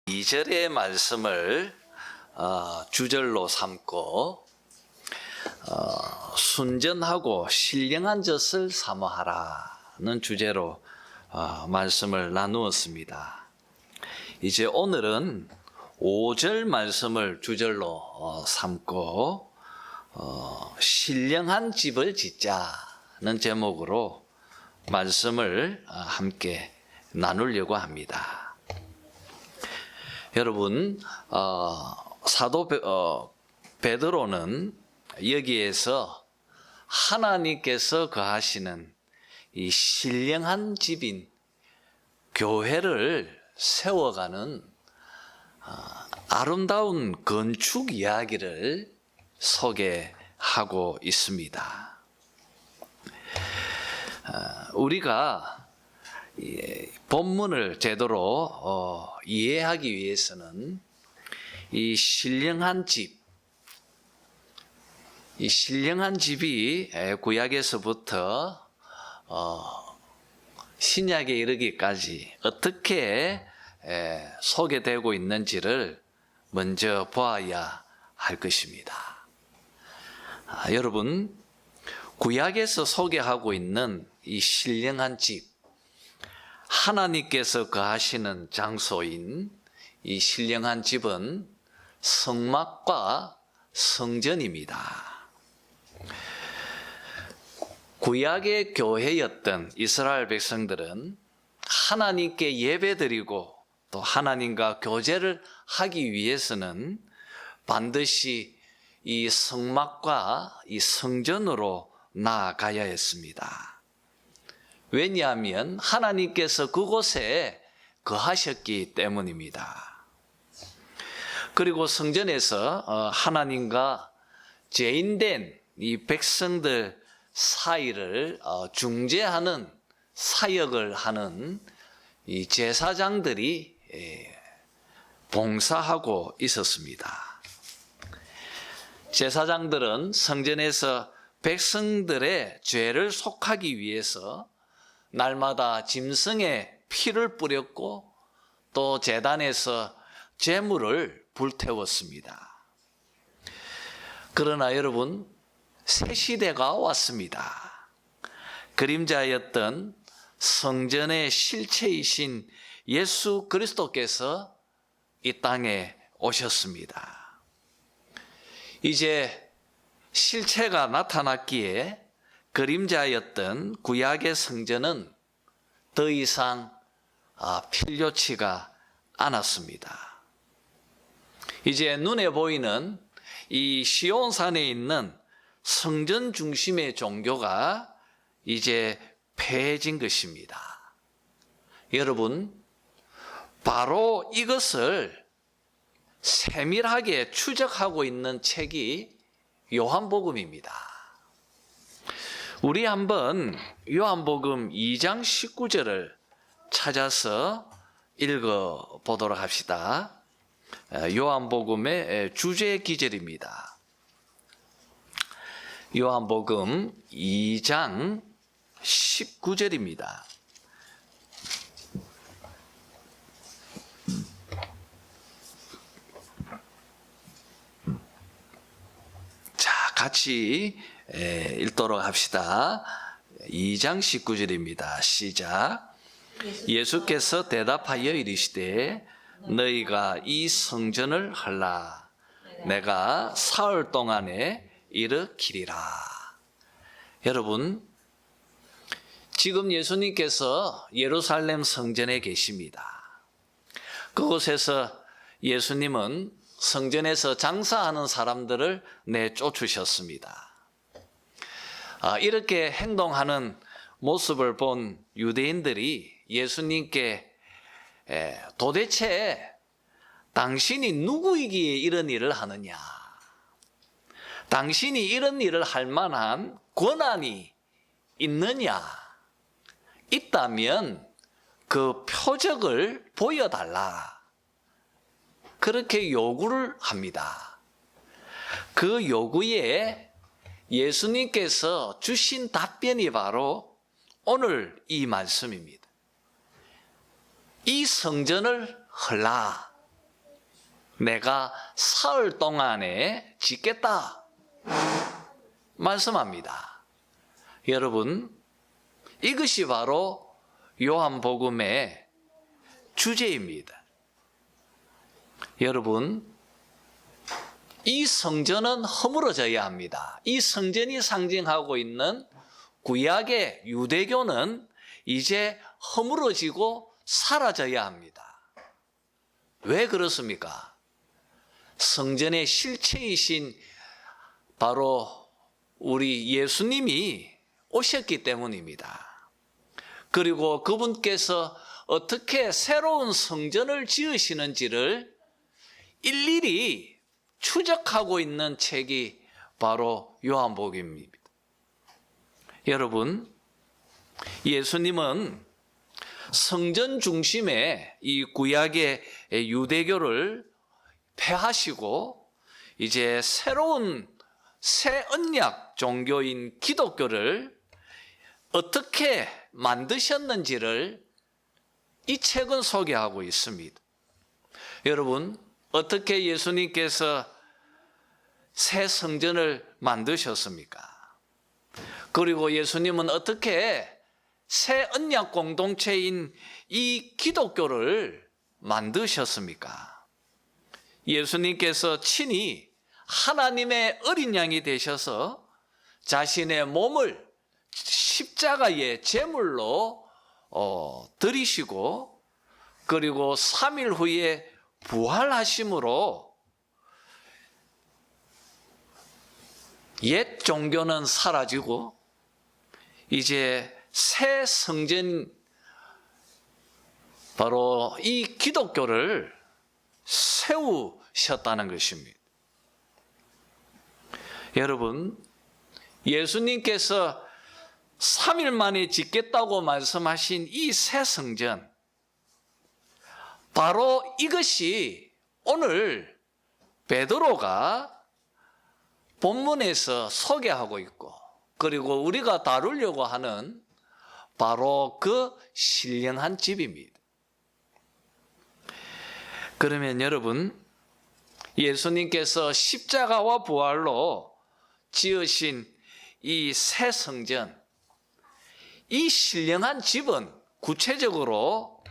2절의 말씀을 주절로 삼고 순전하고 신령한 젖을 사모하라는 주제로 말씀을 나누었습니다. 이제 오늘은 5절 말씀을 주절로 삼고 신령한 집을 짓자는 제목으로 말씀을 함께 나누려고 합니다. 여러분, 사도 베드로는 여기에서 하나님께서 거하시는 이 신령한 집인 교회를 세워가는 아름다운 건축 이야기를 소개하고 있습니다. 우리가 본문을 제대로 이해하기 위해서는 이 신령한 집, 이 신령한 집이 구약에서부터 신약에 이르기까지 어떻게 소개되고 있는지를 먼저 보아야 할 것입니다. 여러분, 구약에서 소개하고 있는 이 신령한 집, 하나님께서 거하시는 장소인 이 신령한 집은 성막과 성전입니다. 구약의 교회였던 이스라엘 백성들은 하나님께 예배드리고 또 하나님과 교제를 하기 위해서는 반드시 이 성막과 이 성전으로 나아가야 했습니다. 왜냐하면 하나님께서 그곳에 거하셨기 때문입니다. 그리고 성전에서 하나님과 죄인된 이 백성들 사이를 중재하는 사역을 하는 이 제사장들이 봉사하고 있었습니다. 제사장들은 성전에서 백성들의 죄를 속하기 위해서 날마다 짐승의 피를 뿌렸고 또 제단에서 제물을 불태웠습니다. 그러나 여러분, 새 시대가 왔습니다. 그림자였던 성전의 실체이신 예수 그리스도께서 이 땅에 오셨습니다. 이제 실체가 나타났기에 그림자였던 구약의 성전은 더 이상 필요치가 않았습니다. 이제 눈에 보이는 이 시온산에 있는 성전 중심의 종교가 이제 폐해진 것입니다. 여러분, 바로 이것을 세밀하게 추적하고 있는 책이 요한복음입니다. 우리 한번 요한복음 2장 19절을 찾아서 읽어보도록 합시다. 요한복음의 주제 기절입니다. 요한복음 2장 19절입니다. 자, 같이 읽도록 합시다. 2장 19절입니다. 시작. 예수께서 대답하여 이르시되 너희가 이 성전을 헐라. 내가 사흘 동안에 일으키리라. 여러분, 지금 예수님께서 예루살렘 성전에 계십니다. 그곳에서 예수님은 성전에서 장사하는 사람들을 내쫓으셨습니다. 이렇게 행동하는 모습을 본 유대인들이 예수님께 도대체 당신이 누구이기에 이런 일을 하느냐? 당신이 이런 일을 할 만한 권한이 있느냐? 있다면 그 표적을 보여달라. 그렇게 요구를 합니다. 그 요구에 예수님께서 주신 답변이 바로 오늘 이 말씀입니다. 이 성전을 헐라. 내가 사흘 동안에 짓겠다 말씀합니다. 여러분, 이것이 바로 요한복음의 주제입니다. 여러분, 이 성전은 허물어져야 합니다. 이 성전이 상징하고 있는 구약의 유대교는 이제 허물어지고 사라져야 합니다. 왜 그렇습니까? 성전의 실체이신 바로 우리 예수님이 오셨기 때문입니다. 그리고 그분께서 어떻게 새로운 성전을 지으시는지를 일일이 추적하고 있는 책이 바로 요한복음입니다. 여러분, 예수님은 성전 중심의 이 구약의 유대교를 폐하시고 이제 새로운 새 언약 종교인 기독교를 어떻게 만드셨는지를 이 책은 소개하고 있습니다. 여러분, 어떻게 예수님께서 새 성전을 만드셨습니까? 그리고 예수님은 어떻게 새 언약 공동체인 이 기독교를 만드셨습니까? 예수님께서 친히 하나님의 어린 양이 되셔서 자신의 몸을 십자가의 제물로 드리시고 그리고 3일 후에 부활하심으로 옛 종교는 사라지고 이제 새 성전, 바로 이 기독교를 세우셨다는 것입니다. 여러분, 예수님께서 3일 만에 짓겠다고 말씀하신 이 새 성전, 바로 이것이 오늘 베드로가 본문에서 소개하고 있고 그리고 우리가 다루려고 하는 바로 그 신령한 집입니다. 그러면 여러분, 예수님께서 십자가와 부활로 지으신 이 새 성전, 이 신령한 집은 구체적으로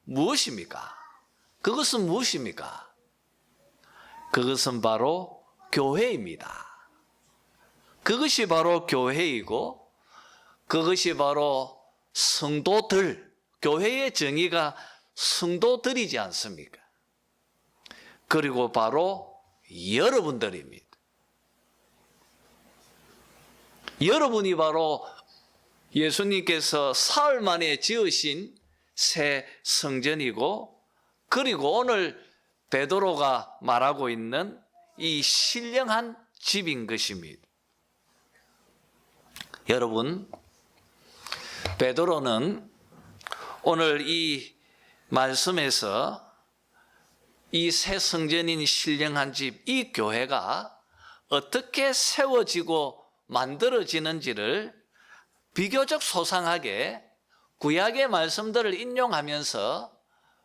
무엇입니까? 그것은 무엇입니까? 그것은 바로 교회입니다. 그것이 바로 교회이고 그것이 바로 성도들, 교회의 정의가 성도들이지 않습니까? 그리고 바로 여러분들입니다. 여러분이 바로 예수님께서 사흘 만에 지으신 새 성전이고 그리고 오늘 베드로가 말하고 있는 이 신령한 집인 것입니다. 여러분, 베드로는 오늘 이 말씀에서 이 새 성전인 신령한 집, 이 교회가 어떻게 세워지고 만들어지는지를 비교적 소상하게 구약의 말씀들을 인용하면서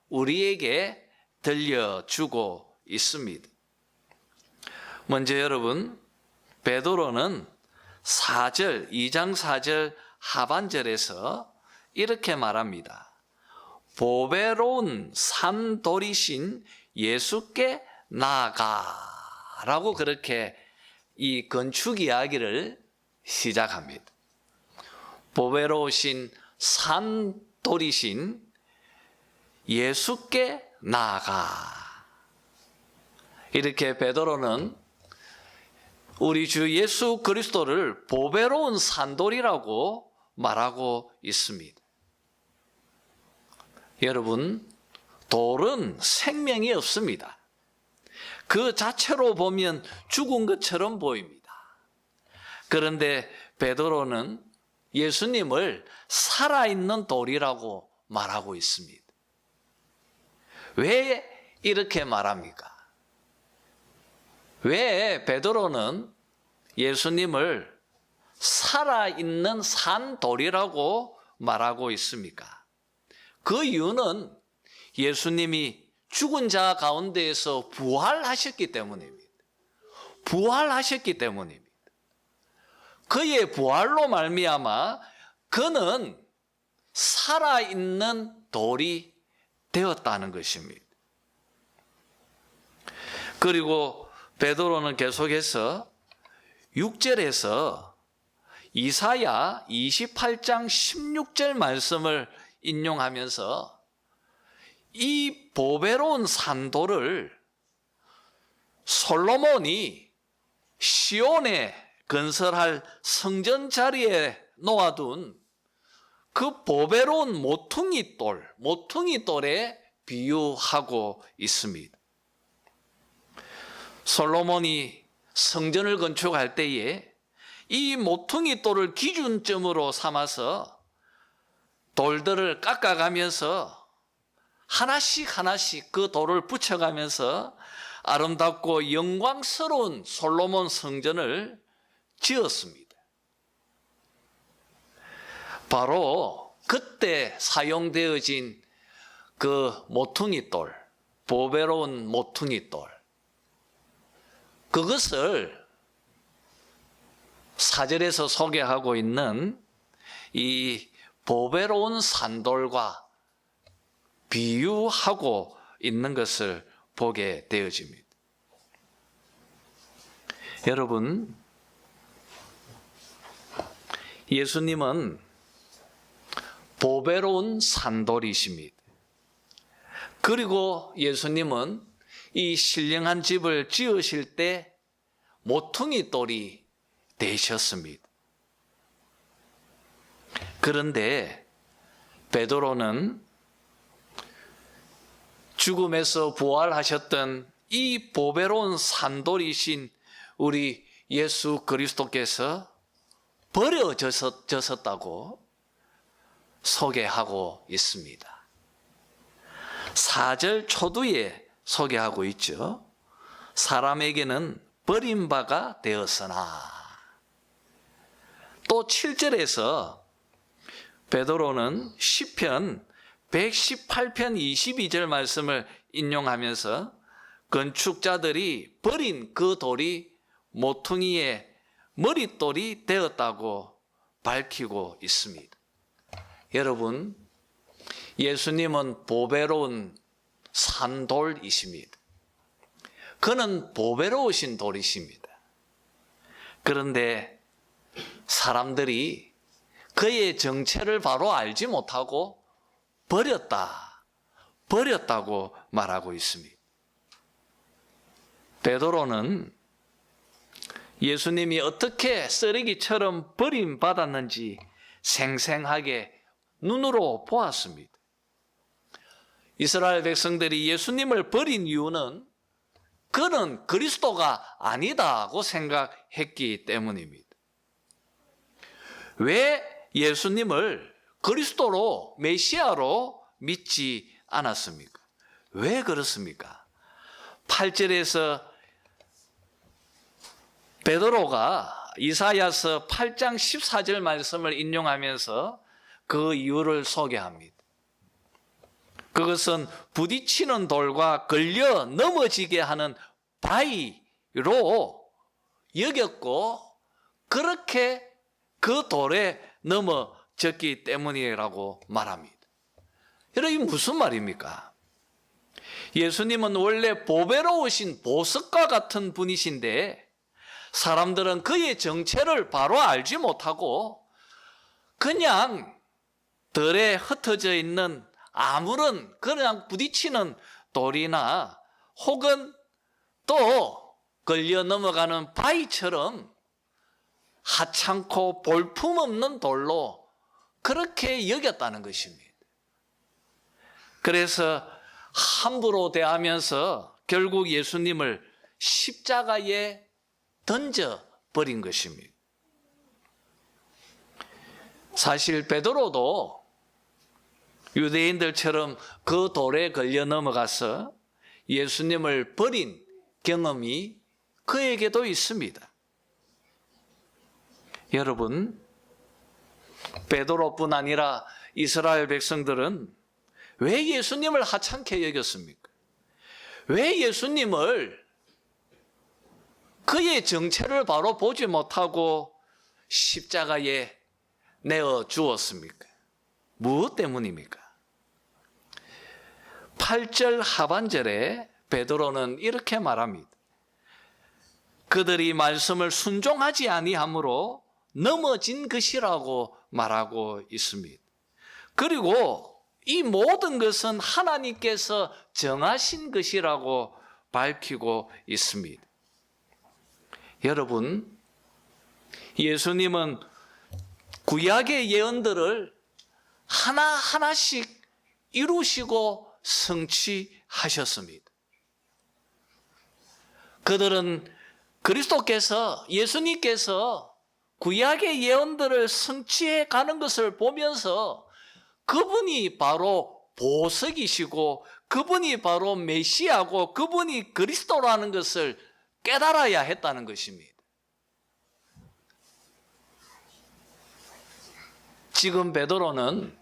우리에게 들려주고 있습니다. 먼저 여러분, 베드로는 2장 4절 하반절에서 이렇게 말합니다. 보배로운 산돌이신 예수께 나아가라고 그렇게 이 건축 이야기를 시작합니다. 보배로우신 산돌이신 예수께 나아가. 이렇게 베드로는 우리 주 예수 그리스도를 보배로운 산돌이라고 말하고 있습니다. 여러분, 돌은 생명이 없습니다. 그 자체로 보면 죽은 것처럼 보입니다. 그런데 베드로는 예수님을 살아있는 돌이라고 말하고 있습니다. 왜 이렇게 말합니까? 왜 베드로는 예수님을 살아있는 산돌이라고 말하고 있습니까? 그 이유는 예수님이 죽은 자 가운데에서 부활하셨기 때문입니다. 부활하셨기 때문입니다. 그의 부활로 말미암아 그는 살아있는 돌이 되었다는 것입니다. 그리고 베드로는 계속해서 6절에서 이사야 28장 16절 말씀을 인용하면서 이 보배로운 산돌을 솔로몬이 시온에 건설할 성전 자리에 놓아둔 그 보배로운 모퉁이돌에 비유하고 있습니다. 솔로몬이 성전을 건축할 때에 이 모퉁이돌을 기준점으로 삼아서 돌들을 깎아가면서 하나씩 그 돌을 붙여가면서 아름답고 영광스러운 솔로몬 성전을 지었습니다. 바로 그때 사용되어진 그 모퉁이돌, 보배로운 모퉁이돌, 그것을 4절에서 소개하고 있는 이 보배로운 산돌과 비유하고 있는 것을 보게 되어집니다. 여러분, 예수님은 보배로운 산돌이십니다. 그리고 예수님은 이 신령한 집을 지으실 때 모퉁이돌이 되셨습니다. 그런데 베드로는 죽음에서 부활하셨던 이 보배로운 산돌이신 우리 예수 그리스도께서 버려졌었다고 소개하고 있습니다. 4절 초두에 소개하고 있죠. 사람에게는 버림바가 되었으나. 또 7절에서 베드로는 시편 118편 22절 말씀을 인용하면서 건축자들이 버린 그 돌이 모퉁이의 머릿돌이 되었다고 밝히고 있습니다. 여러분, 예수님은 보배로운 산돌이십니다. 그는 보배로우신 돌이십니다. 그런데 사람들이 그의 정체를 바로 알지 못하고 버렸다고 말하고 있습니다. 베드로는 예수님이 어떻게 쓰레기처럼 버림받았는지 생생하게 눈으로 보았습니다. 이스라엘 백성들이 예수님을 버린 이유는 그는 그리스도가 아니다고 생각했기 때문입니다. 왜 예수님을 그리스도로 메시아로 믿지 않았습니까? 왜 그렇습니까? 8절에서 베드로가 이사야서 8장 14절 말씀을 인용하면서 그 이유를 소개합니다. 그것은 부딪히는 돌과 걸려 넘어지게 하는 바위로 여겼고 그렇게 그 돌에 넘어졌기 때문이라고 말합니다. 여러분, 이게 무슨 말입니까? 예수님은 원래 보배로우신 보석과 같은 분이신데 사람들은 그의 정체를 바로 알지 못하고 그냥 덜에 흩어져 있는 아무런 그냥 부딪히는 돌이나 혹은 또 걸려 넘어가는 바위처럼 하찮고 볼품없는 돌로 그렇게 여겼다는 것입니다. 그래서 함부로 대하면서 결국 예수님을 십자가에 던져버린 것입니다. 사실 베드로도 유대인들처럼 그 돌에 걸려 넘어가서 예수님을 버린 경험이 그에게도 있습니다. 여러분, 베드로뿐 아니라 이스라엘 백성들은 왜 예수님을 하찮게 여겼습니까? 왜 예수님을 그의 정체를 바로 보지 못하고 십자가에 내어 주었습니까? 무엇 때문입니까? 8절 하반절에 베드로는 이렇게 말합니다. 그들이 말씀을 순종하지 아니하므로 넘어진 것이라고 말하고 있습니다. 그리고 이 모든 것은 하나님께서 정하신 것이라고 밝히고 있습니다. 여러분, 예수님은 구약의 예언들을 하나하나씩 이루시고 성취하셨습니다. 그들은 예수님께서 구약의 예언들을 성취해 가는 것을 보면서 그분이 바로 보석이시고 그분이 바로 메시아고 그분이 그리스도라는 것을 깨달아야 했다는 것입니다. 지금 베드로는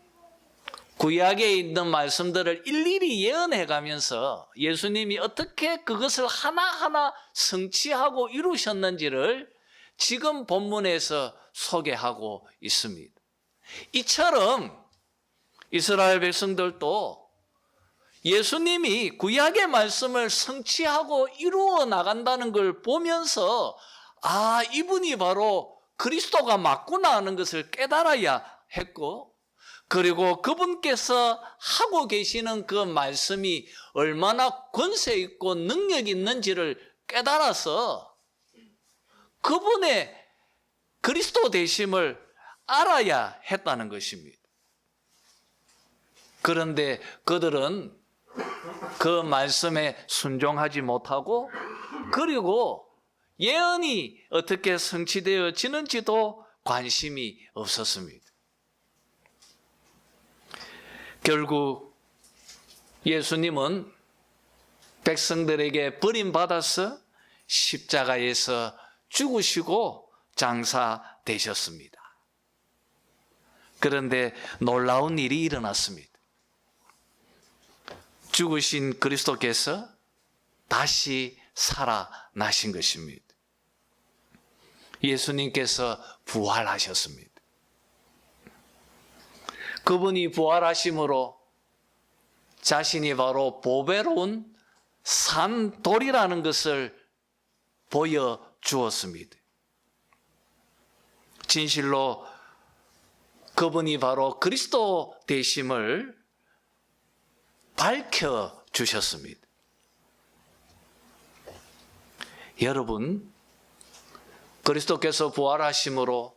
구약에 있는 말씀들을 일일이 예언해 가면서 예수님이 어떻게 그것을 하나하나 성취하고 이루셨는지를 지금 본문에서 소개하고 있습니다. 이처럼 이스라엘 백성들도 예수님이 구약의 말씀을 성취하고 이루어 나간다는 걸 보면서 이분이 바로 그리스도가 맞구나 하는 것을 깨달아야 했고, 그리고 그분께서 하고 계시는 그 말씀이 얼마나 권세 있고 능력 있는지를 깨달아서 그분의 그리스도 되심을 알아야 했다는 것입니다. 그런데 그들은 그 말씀에 순종하지 못하고, 그리고 예언이 어떻게 성취되어지는지도 관심이 없었습니다. 결국 예수님은 백성들에게 버림받아서 십자가에서 죽으시고 장사되셨습니다. 그런데 놀라운 일이 일어났습니다. 죽으신 그리스도께서 다시 살아나신 것입니다. 예수님께서 부활하셨습니다. 그분이 부활하심으로 자신이 바로 보배로운 산돌이라는 것을 보여주었습니다. 진실로 그분이 바로 그리스도 되심을 밝혀주셨습니다. 여러분, 그리스도께서 부활하심으로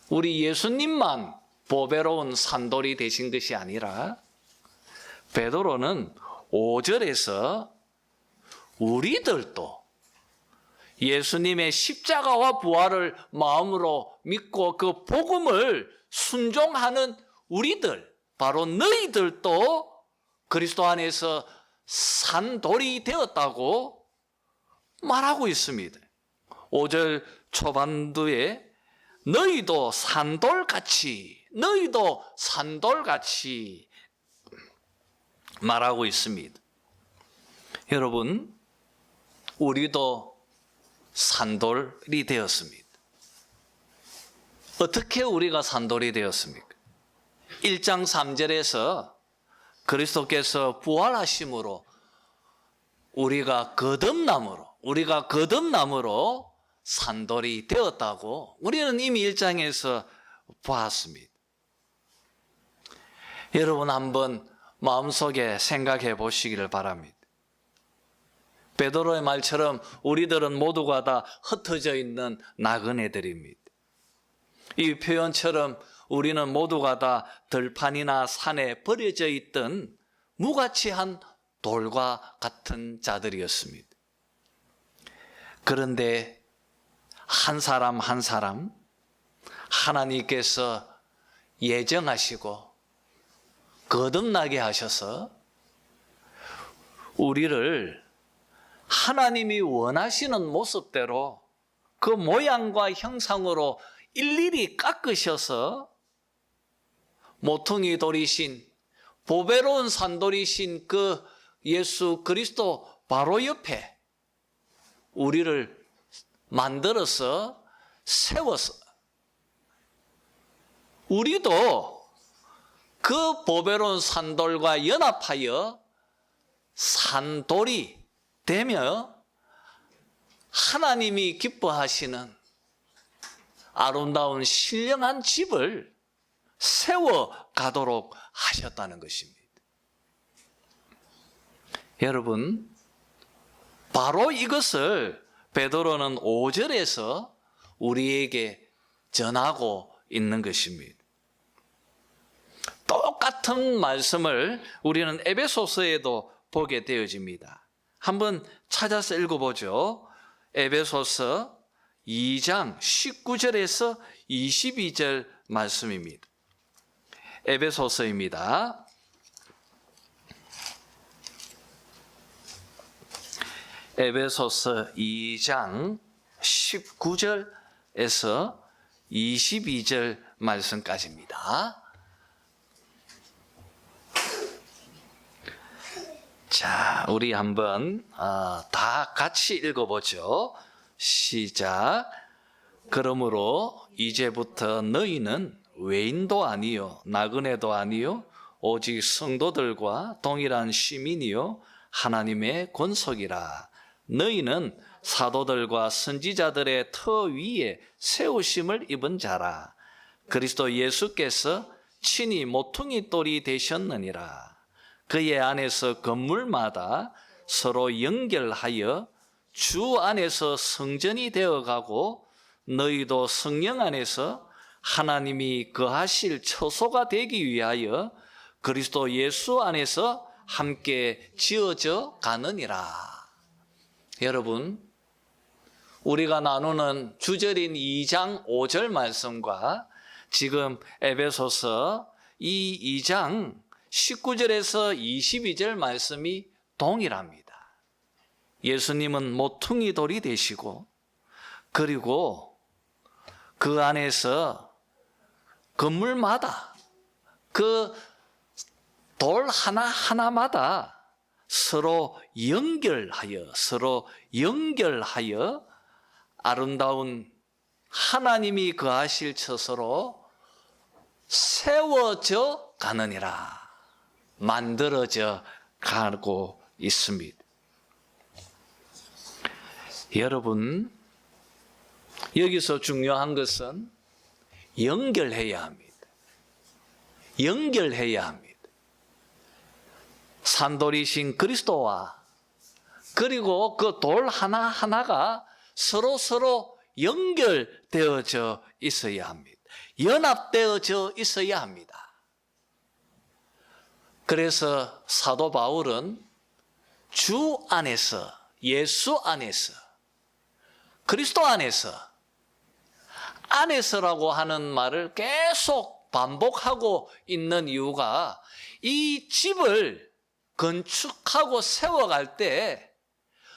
우리 예수님만 보배로운 산돌이 되신 것이 아니라 베드로는 5절에서 우리들도 예수님의 십자가와 부활을 마음으로 믿고 그 복음을 순종하는 우리들, 바로 너희들도 그리스도 안에서 산돌이 되었다고 말하고 있습니다. 5절 초반부에 너희도 산돌같이 말하고 있습니다. 여러분, 우리도 산돌이 되었습니다. 어떻게 우리가 산돌이 되었습니까? 1장 3절에서 그리스도께서 부활하심으로 우리가 거듭남으로 산돌이 되었다고 우리는 이미 1장에서 보았습니다. 여러분, 한번 마음속에 생각해 보시기를 바랍니다. 베드로의 말처럼 우리들은 모두가 다 흩어져 있는 나그네들입니다. 이 표현처럼 우리는 모두가 다 들판이나 산에 버려져 있던 무가치한 돌과 같은 자들이었습니다. 그런데 한 사람 한 사람 하나님께서 예정하시고 거듭나게 하셔서 우리를 하나님이 원하시는 모습대로 그 모양과 형상으로 일일이 깎으셔서 모퉁이 돌이신 보배로운 산돌이신 그 예수 그리스도 바로 옆에 우리를 만들어서 세워서 우리도 그 보배로운 산돌과 연합하여 산돌이 되며 하나님이 기뻐하시는 아름다운 신령한 집을 세워가도록 하셨다는 것입니다. 여러분, 바로 이것을 베드로는 5절에서 우리에게 전하고 있는 것입니다. 똑같은 말씀을 우리는 에베소서에도 보게 되어집니다. 한번 찾아서 읽어보죠. 에베소서 2장 19절에서 22절 말씀입니다. 에베소서입니다. 에베소서 2장 19절에서 22절 말씀까지입니다. 자, 우리 한번 다 같이 읽어보죠. 시작. 그러므로 이제부터 너희는 외인도 아니요 나그네도 아니요 오직 성도들과 동일한 시민이요 하나님의 권속이라. 너희는 사도들과 선지자들의 터 위에 세우심을 입은 자라. 그리스도 예수께서 친히 모퉁이 돌이 되셨느니라. 그의 안에서 건물마다 서로 연결하여 주 안에서 성전이 되어가고 너희도 성령 안에서 하나님이 거하실 처소가 되기 위하여 그리스도 예수 안에서 함께 지어져 가느니라. 여러분, 우리가 나누는 주절인 2장 5절 말씀과 지금 에베소서 이 2장 19절에서 22절 말씀이 동일합니다. 예수님은 모퉁이 돌이 되시고 그리고 그 안에서 건물마다 그 돌 하나하나마다 서로 연결하여 아름다운 하나님이 거하실 처소로 세워져 가느니라. 만들어져 가고 있습니다. 여러분, 여기서 중요한 것은 연결해야 합니다. 연결해야 합니다. 산돌이신 그리스도와 그리고 그 돌 하나하나가 서로 연결되어져 있어야 합니다. 연합되어져 있어야 합니다. 그래서 사도 바울은 주 안에서, 예수 안에서, 그리스도 안에서라고 하는 말을 계속 반복하고 있는 이유가 이 집을 건축하고 세워갈 때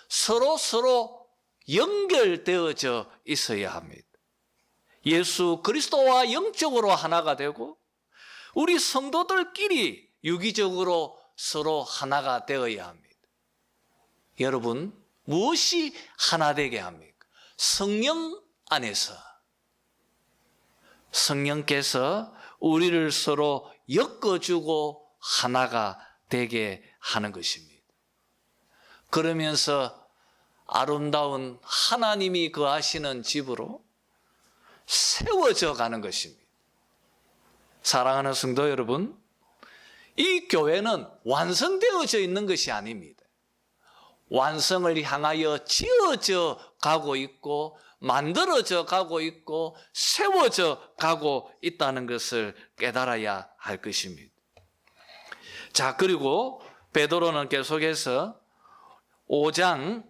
서로 연결되어져 있어야 합니다. 예수 그리스도와 영적으로 하나가 되고 우리 성도들끼리 유기적으로 서로 하나가 되어야 합니다. 여러분, 무엇이 하나 되게 합니까? 성령 안에서 성령께서 우리를 서로 엮어주고 하나가 되게 하는 것입니다. 그러면서 아름다운 하나님이 거하시는 집으로 세워져 가는 것입니다. 사랑하는 성도 여러분, 이 교회는 완성되어져 있는 것이 아닙니다. 완성을 향하여 지어져 가고 있고 만들어져 가고 있고 세워져 가고 있다는 것을 깨달아야 할 것입니다. 자, 그리고 베드로는 계속해서 2장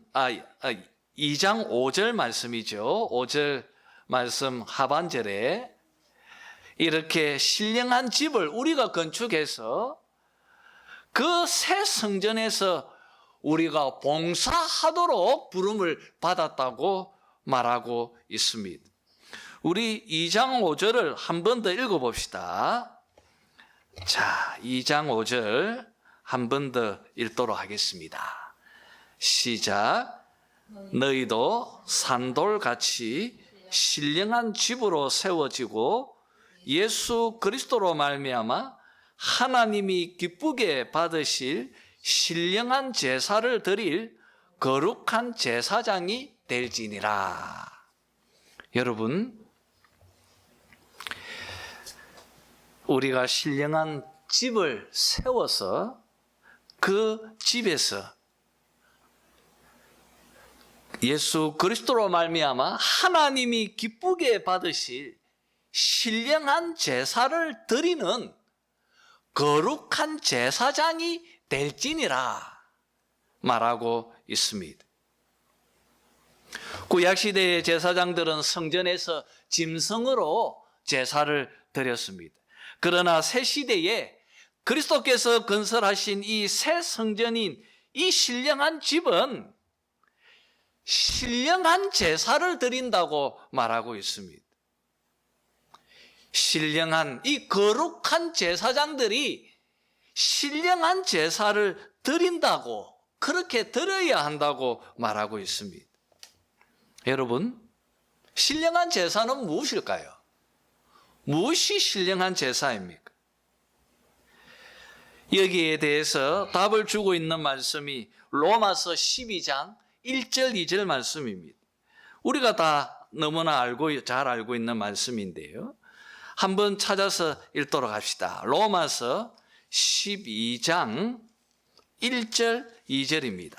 5절 말씀이죠. 5절 말씀 하반절에 이렇게 신령한 집을 우리가 건축해서 그 새 성전에서 우리가 봉사하도록 부름을 받았다고 말하고 있습니다. 우리 2장 5절을 한 번 더 읽어봅시다. 자, 2장 5절 한 번 더 읽도록 하겠습니다. 시작. 너희도 산돌같이 신령한 집으로 세워지고 예수 그리스도로 말미암아 하나님이 기쁘게 받으실 신령한 제사를 드릴 거룩한 제사장이 될지니라. 여러분, 우리가 신령한 집을 세워서 그 집에서 예수 그리스도로 말미암아 하나님이 기쁘게 받으실 신령한 제사를 드리는 거룩한 제사장이 될지니라 말하고 있습니다. 구약시대의 제사장들은 성전에서 짐승으로 제사를 드렸습니다. 그러나 새시대에 그리스도께서 건설하신 이 새 성전인 이 신령한 집은 신령한 제사를 드린다고 말하고 있습니다. 신령한 이 거룩한 제사장들이 신령한 제사를 드린다고, 그렇게 드려야 한다고 말하고 있습니다. 여러분, 신령한 제사는 무엇일까요? 무엇이 신령한 제사입니까? 여기에 대해서 답을 주고 있는 말씀이 로마서 12장 1절 2절 말씀입니다. 우리가 다 너무나 잘 알고 있는 말씀인데요. 한번 찾아서 읽도록 합시다. 로마서 12장 1절 2절입니다.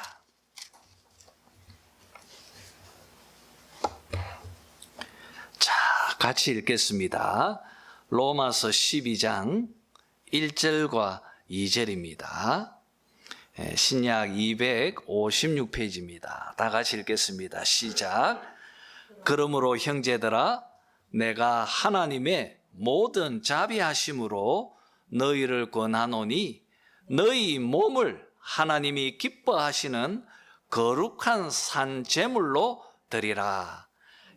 자, 같이 읽겠습니다. 로마서 12장 1절과 2절입니다. 신약 256페이지입니다. 다 같이 읽겠습니다. 시작. 그러므로 형제들아, 내가 하나님의 모든 자비하심으로 너희를 권하노니 너희 몸을 하나님이 기뻐하시는 거룩한 산 제물로 드리라.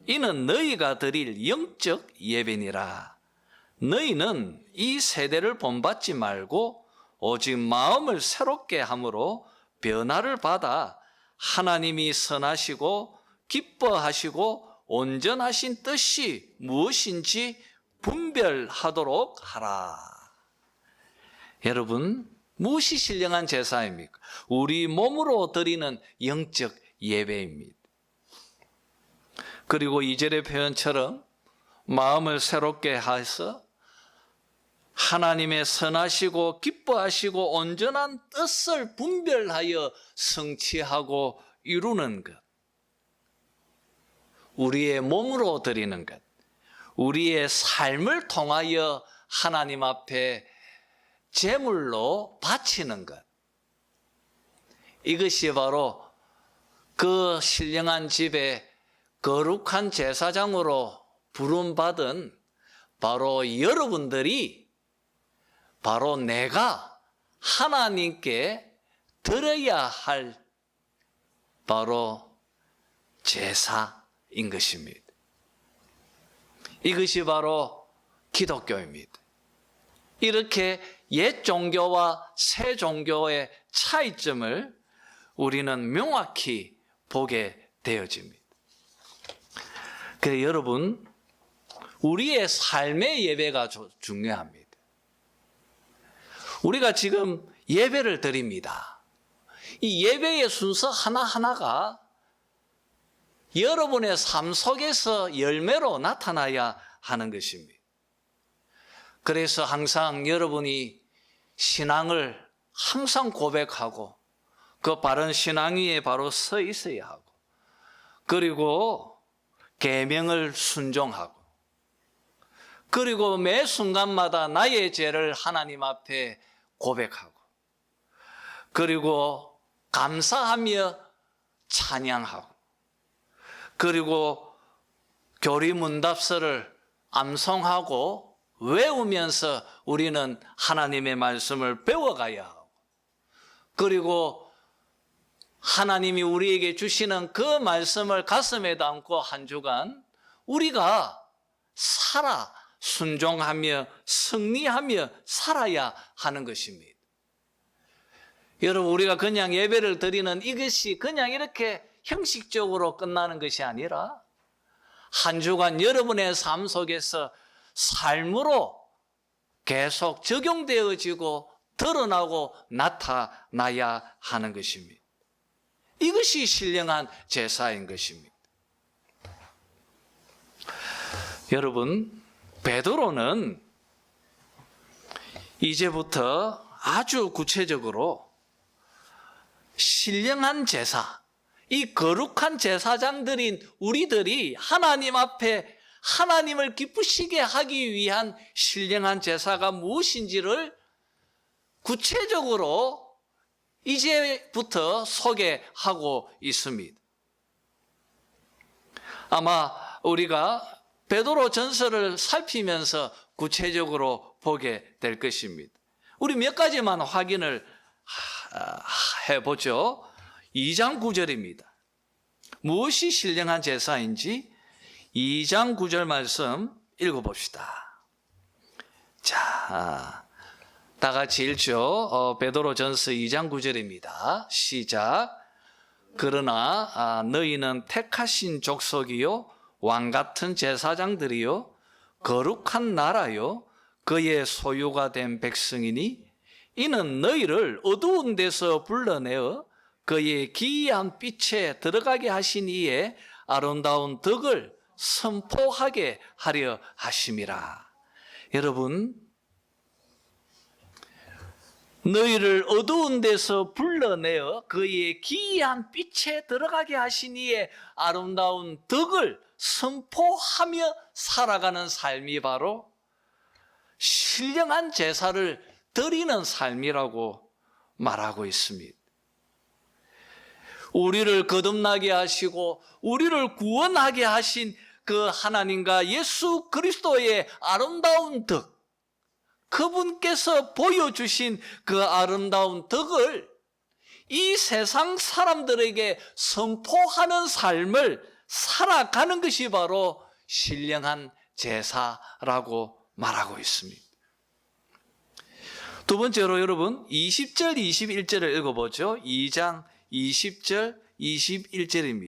이는 너희가 드릴 영적 예배니라. 너희는 이 세대를 본받지 말고 오직 마음을 새롭게 함으로 변화를 받아 하나님이 선하시고 기뻐하시고 온전하신 뜻이 무엇인지 분별하도록 하라. 여러분, 무엇이 신령한 제사입니까? 우리 몸으로 드리는 영적 예배입니다. 그리고 2절의 표현처럼 마음을 새롭게 해서 하나님의 선하시고 기뻐하시고 온전한 뜻을 분별하여 성취하고 이루는 것. 우리의 몸으로 드리는 것. 우리의 삶을 통하여 하나님 앞에 제물로 바치는 것. 이것이 바로 그 신령한 집에 거룩한 제사장으로 부름받은 바로 여러분들이, 바로 내가 하나님께 드려야 할 바로 제사인 것입니다. 이것이 바로 기독교입니다. 이렇게 옛 종교와 새 종교의 차이점을 우리는 명확히 보게 되어집니다. 그래서 여러분, 우리의 삶의 예배가 중요합니다. 우리가 지금 예배를 드립니다. 이 예배의 순서 하나하나가 여러분의 삶 속에서 열매로 나타나야 하는 것입니다. 그래서 항상 여러분이 신앙을 항상 고백하고 그 바른 신앙 위에 바로 서 있어야 하고, 그리고 계명을 순종하고, 그리고 매 순간마다 나의 죄를 하나님 앞에 고백하고, 그리고 감사하며 찬양하고, 그리고 교리문답서를 암송하고 외우면서 우리는 하나님의 말씀을 배워가야 하고, 그리고 하나님이 우리에게 주시는 그 말씀을 가슴에 담고 한 주간 우리가 순종하며 승리하며 살아야 하는 것입니다. 여러분, 우리가 그냥 예배를 드리는 이것이 그냥 이렇게 형식적으로 끝나는 것이 아니라 한 주간 여러분의 삶 속에서 삶으로 계속 적용되어지고 드러나고 나타나야 하는 것입니다. 이것이 신령한 제사인 것입니다. 여러분, 베드로는 이제부터 아주 구체적으로 신령한 제사, 이 거룩한 제사장들인 우리들이 하나님 앞에 하나님을 기쁘시게 하기 위한 신령한 제사가 무엇인지를 구체적으로 이제부터 소개하고 있습니다. 아마 우리가 베드로 전서를 살피면서 구체적으로 보게 될 것입니다. 우리 몇 가지만 확인을 해보죠. 2장 9절입니다. 무엇이 신령한 제사인지 2장 9절 말씀 읽어봅시다. 자, 다 같이 읽죠. 베드로전서 2장 9절입니다. 시작. 그러나 너희는 택하신 족속이요 왕같은 제사장들이요 거룩한 나라요 그의 소유가 된 백성이니 이는 너희를 어두운 데서 불러내어 그의 기이한 빛에 들어가게 하신 이의 아름다운 덕을 선포하게 하려 하심이라. 여러분, 너희를 어두운 데서 불러내어 그의 기이한 빛에 들어가게 하신 이의 아름다운 덕을 선포하며 살아가는 삶이 바로 신령한 제사를 드리는 삶이라고 말하고 있습니다. 우리를 거듭나게 하시고 우리를 구원하게 하신 그 하나님과 예수 그리스도의 아름다운 덕, 그분께서 보여주신 그 아름다운 덕을 이 세상 사람들에게 선포하는 삶을 살아가는 것이 바로 신령한 제사라고 말하고 있습니다. 두 번째로 여러분 20절 21절을 읽어보죠. 2장 20절 21절입니다.